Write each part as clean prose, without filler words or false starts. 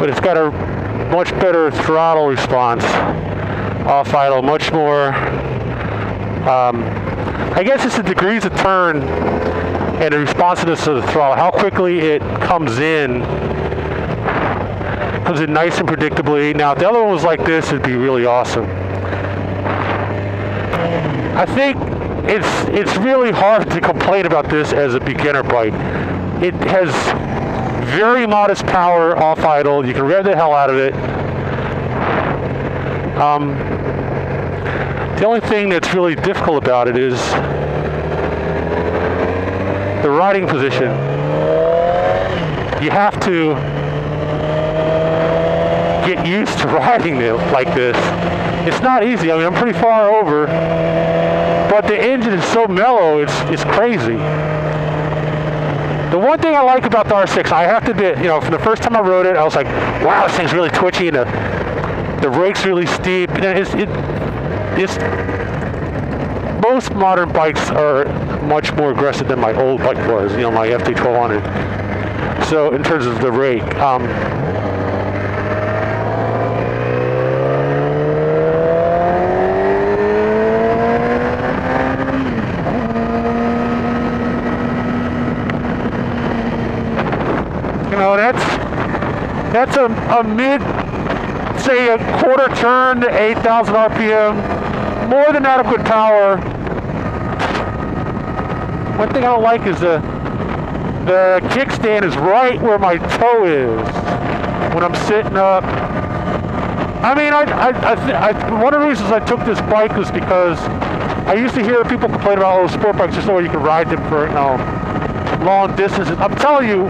but it's got a much better throttle response. Off idle, much more. I guess it's the degrees of turn and the responsiveness of the throttle, how quickly it comes in nice and predictably. Now, if the other one was like this, it'd be really awesome. I think it's really hard to complain about this as a beginner bike. It has very modest power off idle. You can rev the hell out of it. The only thing that's really difficult about it is the riding position. You have to get used to riding it like this. It's not easy. I mean, I'm pretty far over, but the engine is so mellow, it's crazy. The one thing I like about the R6, I have to admit, you know, from the first time I rode it, I was like, wow, this thing's really twitchy, and the brake's really steep. It's most modern bikes are much more aggressive than my old bike was, you know, my FT1200. So in terms of the rake, you know, that's a mid, say a quarter turn to 8,000 RPM, more than adequate power. One thing I don't like is the kickstand is right where my toe is when I'm sitting up. I mean, one of the reasons I took this bike was because I used to hear people complain about, oh, sport bikes, there's no way you can ride them for, you know, long distances. I'm telling you,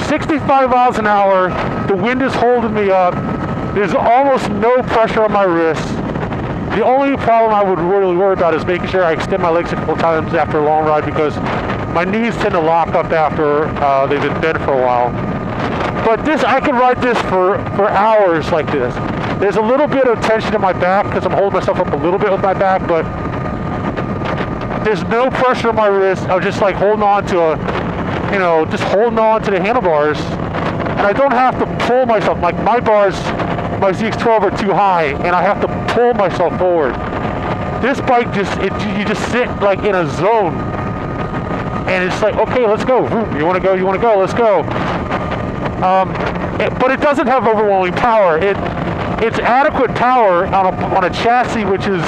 65 miles an hour, the wind is holding me up. There's almost no pressure on my wrists. The only problem I would really worry about is making sure I extend my legs a couple times after a long ride, because my knees tend to lock up after they've been bent for a while. But this, I can ride this for hours like this. There's a little bit of tension in my back because I'm holding myself up a little bit with my back, but there's no pressure on my wrist. I'm just like holding on to just holding on to the handlebars, and I don't have to pull myself. Like my bars, my ZX12 are too high, and I have to pull myself forward. This bike you just sit like in a zone, and it's like, okay, let's go. You want to go? You want to go? Let's go. But it doesn't have overwhelming power. It's adequate power on a chassis which is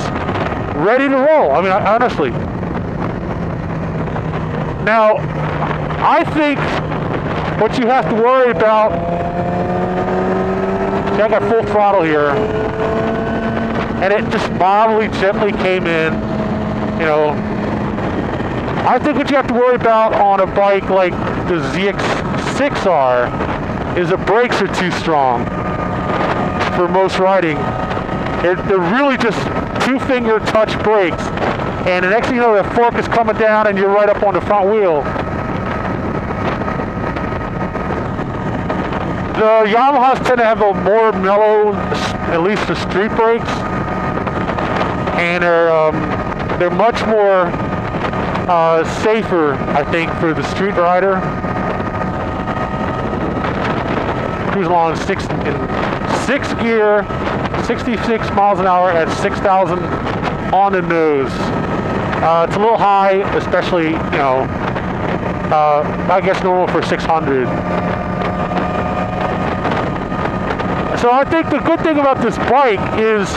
ready to roll. I mean, honestly. Now, I think what you have to worry about, see, I got full throttle here, and it just mildly, gently came in, you know. I think what you have to worry about on a bike like the ZX-6R is the brakes are too strong for most riding. They're really just two-finger touch brakes, and the next thing you know, the fork is coming down and you're right up on the front wheel. The Yamahas tend to have a more mellow, at least the street brakes, and they're much more safer, I think, for the street rider. Cruise along in sixth gear, 66 miles an hour at 6,000 on the nose. It's a little high, especially, you know, I guess normal for 600. So I think the good thing about this bike is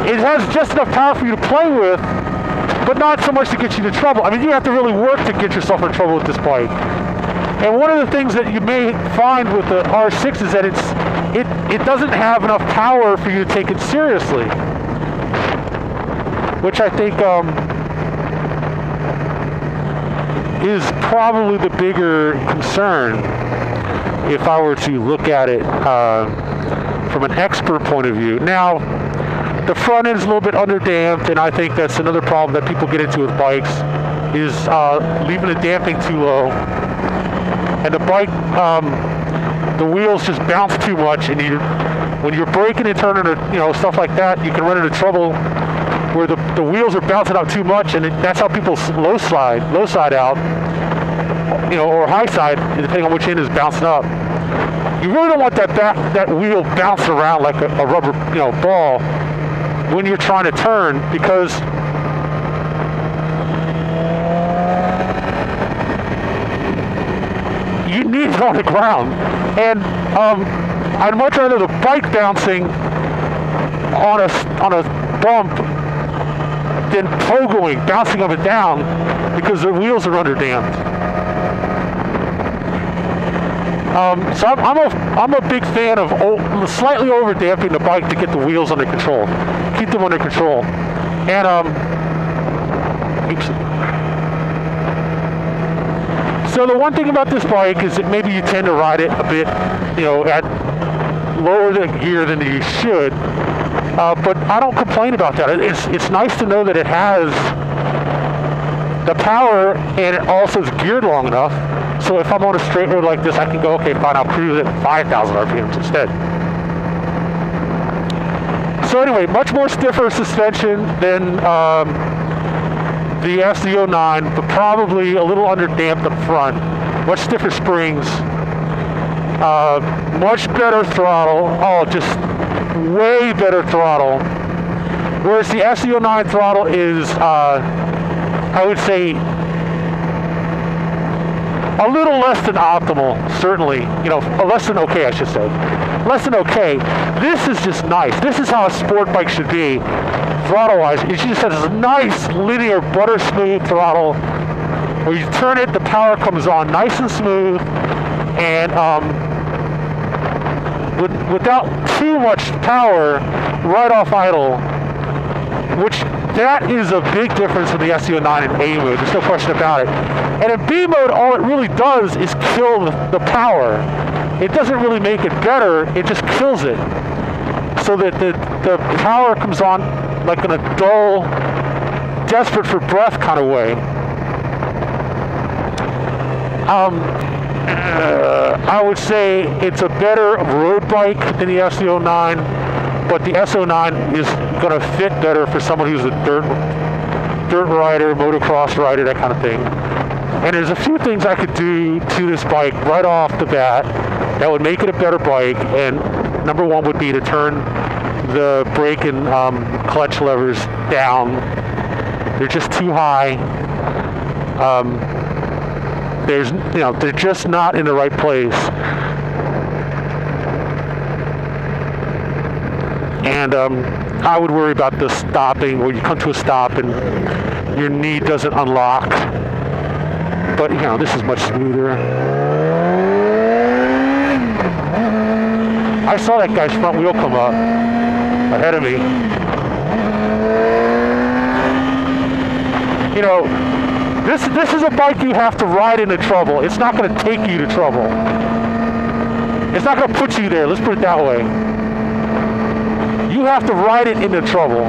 it has just enough power for you to play with, but not so much to get you into trouble. I mean, you have to really work to get yourself in trouble with this bike. And one of the things that you may find with the R6 is that it doesn't have enough power for you to take it seriously, which I think is probably the bigger concern if I were to look at it from an expert point of view. Now, the front end is a little bit underdamped, and I think that's another problem that people get into with bikes, is leaving the damping too low. And the bike, the wheels just bounce too much, and when you're braking and turning, stuff like that, you can run into trouble where the wheels are bouncing out too much, and that's how people low side out, or high side, depending on which end is bouncing up. you really don't want that wheel bouncing around like a rubber, ball when you're trying to turn, because you need it on the ground. And I'd much rather the bike bouncing on a bump than pogoing, bouncing up and down, because the wheels are underdamped. So I'm a big fan of slightly over damping the bike to get the wheels under control, keep them under control. And so the one thing about this bike is that maybe you tend to ride it a bit, at lower gear than you should. But I don't complain about that. It's nice to know that it has the power and it also is geared long enough. So if I'm on a straight road like this, I can go, okay, fine, I'll cruise at 5,000 RPMs instead. So anyway, much more stiffer suspension than the SZ09, but probably a little underdamped up front. Much stiffer springs. Much better throttle. Oh, just way better throttle. Whereas the SZ09 throttle is, I would say, a little less than optimal, certainly. Less than okay, I should say. Less than okay. This is just nice. This is how a sport bike should be, throttle-wise. It just has this nice, linear, butter-smooth throttle. Where you turn it, the power comes on nice and smooth, and without too much power, right off idle, which that is a big difference in the SZ09 in A mode, there's no question about it. And in B mode, all it really does is kill the power. It doesn't really make it better, it just kills it. So that the power comes on like in a dull, desperate for breath kind of way. I would say it's a better road bike than the SZ09, but the SZ09 is going to fit better for someone who's a dirt rider, motocross rider, that kind of thing. And there's a few things I could do to this bike right off the bat that would make it a better bike. And number one would be to turn the brake and clutch levers down. They're just too high. They're just not in the right place. And I would worry about the stopping, where you come to a stop and your knee doesn't unlock. But this is much smoother. I saw that guy's front wheel come up ahead of me. This is a bike you have to ride into trouble. It's not going to take you to trouble. It's not going to put you there. Let's put it that way. You have to ride it into trouble.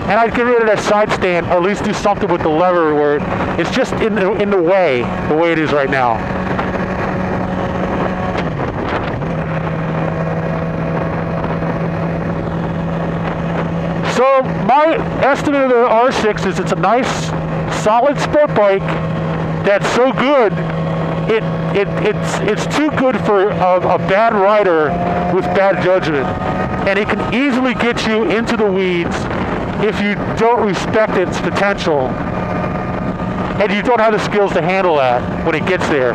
And I'd get rid of that side stand, or at least do something with the lever where it's just in the way it is right now. So my estimate of the R6 is it's a nice, solid sport bike that's so good, it's too good for a bad rider with bad judgment. And it can easily get you into the weeds if you don't respect its potential and you don't have the skills to handle that when it gets there.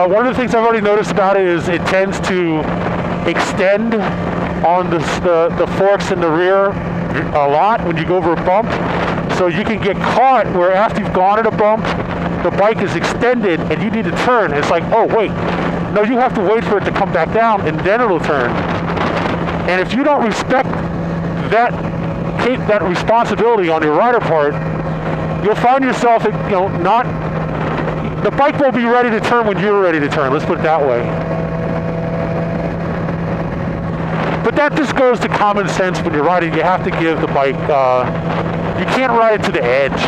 One of the things I've already noticed about it is it tends to extend on the forks in the rear a lot when you go over a bump. So you can get caught where after you've gone at a bump, the bike is extended and you need to turn. It's like, oh wait, no, you have to wait for it to come back down and then it'll turn. And if you don't respect that responsibility on your rider part, you'll find yourself, the bike won't be ready to turn when you're ready to turn. Let's put it that way. But that just goes to common sense when you're riding. You have to give the bike, you can't ride it to the edge,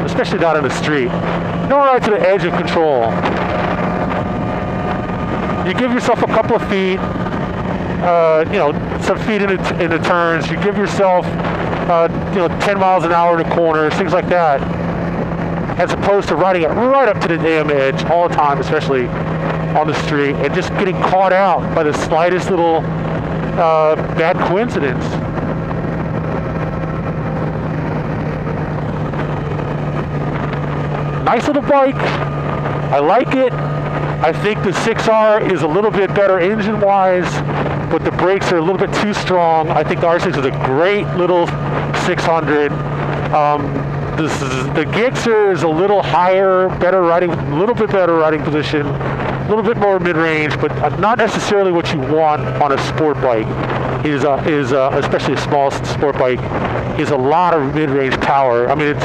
especially not on the street. You don't ride to the edge of control. You give yourself a couple of feet, some feet in the turns. You give yourself, 10 miles an hour in the corners, things like that. as opposed to riding it right up to the damn edge all the time, especially on the street, and just getting caught out by the slightest little bad coincidence. Nice little bike. I like it. I think the 6R is a little bit better engine-wise, but the brakes are a little bit too strong. I think the R6 is a great little 600. The Gixxer is a little higher, better riding, a little bit better riding position, a little bit more mid-range, but not necessarily what you want on a sport bike. Especially a small sport bike, is a lot of mid-range power. I mean,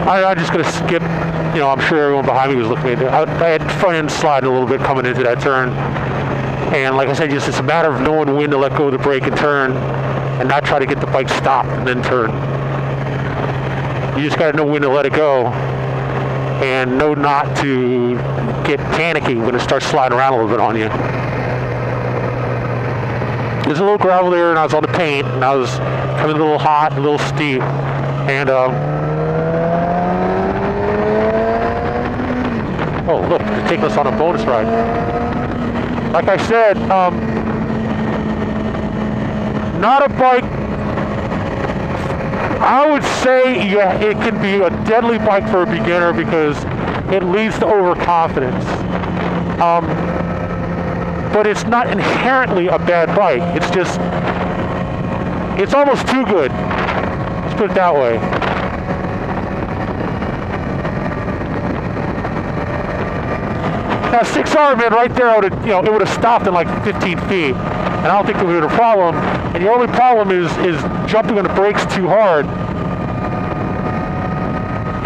I'm just going to skip. You know, I'm sure everyone behind me was looking at it. I had front end sliding a little bit coming into that turn. And like I said, it's a matter of knowing when to let go of the brake and turn, and not try to get the bike stopped and then turn. You just got to know when to let it go, and know not to get panicky when it starts sliding around a little bit on you. There's a little gravel there, and I was on the paint, and I was coming a little hot, a little steep, and oh, look, they're taking us on a bonus ride. Like I said, not a bike. I would say, yeah, it can be a deadly bike for a beginner because it leads to overconfidence. But it's not inherently a bad bike. It's just, it's almost too good. Let's put it that way. Now 6R, man, right there, it would have stopped in like 15 feet, and I don't think there would have been a problem. And the only problem is jumping on the brakes too hard,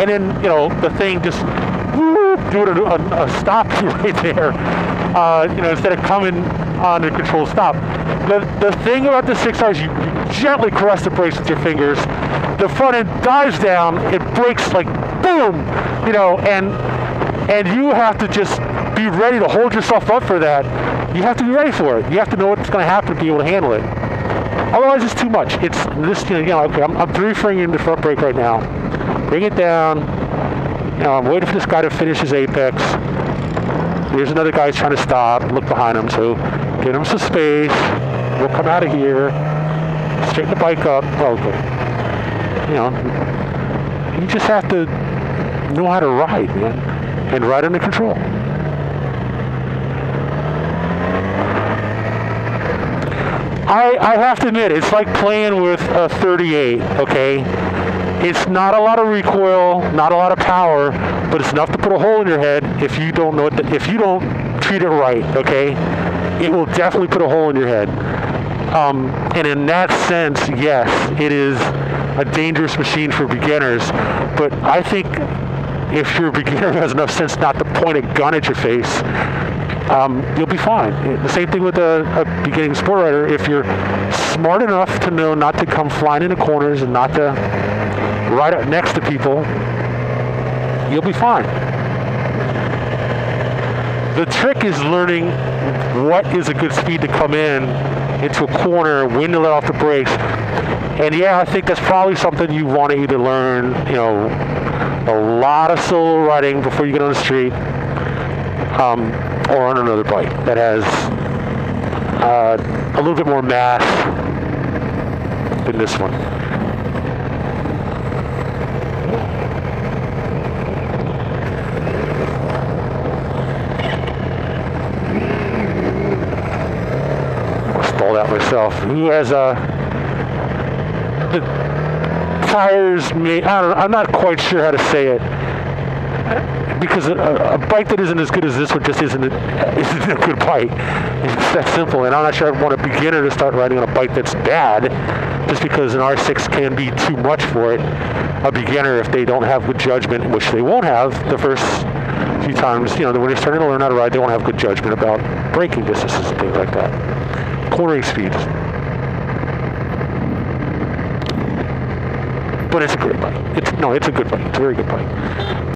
and then the thing just doing a stop right there. Instead of coming on the controlled stop. The thing about the 6R is you gently caress the brakes with your fingers. The front end dives down, it brakes like boom, and you have to just be ready to hold yourself up for that. You have to be ready for it. You have to know what's going to happen to be able to handle it. Otherwise, it's too much. It's this, okay, I'm 3-fingering the front brake right now. Bring it down. I'm waiting for this guy to finish his apex. There's another guy trying to stop. Look behind him, so give him some space. We'll come out of here. Straighten the bike up. Okay. You just have to know how to ride, man, and ride under control. I have to admit, it's like playing with a 38, okay? It's not a lot of recoil, not a lot of power, but it's enough to put a hole in your head if you don't know if you don't treat it right, okay? It will definitely put a hole in your head. And in that sense, yes, it is a dangerous machine for beginners, but I think if your beginner has enough sense not to point a gun at your face, you'll be fine. The same thing with a beginning sport rider. If you're smart enough to know not to come flying into corners and not to ride up next to people, you'll be fine. The trick is learning what is a good speed to come into a corner, when to let off the brakes. And yeah, I think that's probably something you want to either learn, a lot of solo riding before you get on the street, or on another bike that has a little bit more mass than this one. I'll stall that myself. Who has the tires made? I'm not quite sure how to say it. Because a bike that isn't as good as this one just isn't a good bike. It's that simple, and I'm not sure I'd want a beginner to start riding on a bike that's bad, just because an R6 can be too much for it. A beginner, if they don't have good judgment, which they won't have the first few times, when they're starting to learn how to ride, they won't have good judgment about braking distances and things like that. Cornering speeds. But it's a great bike. It's a good bike. It's a very good bike.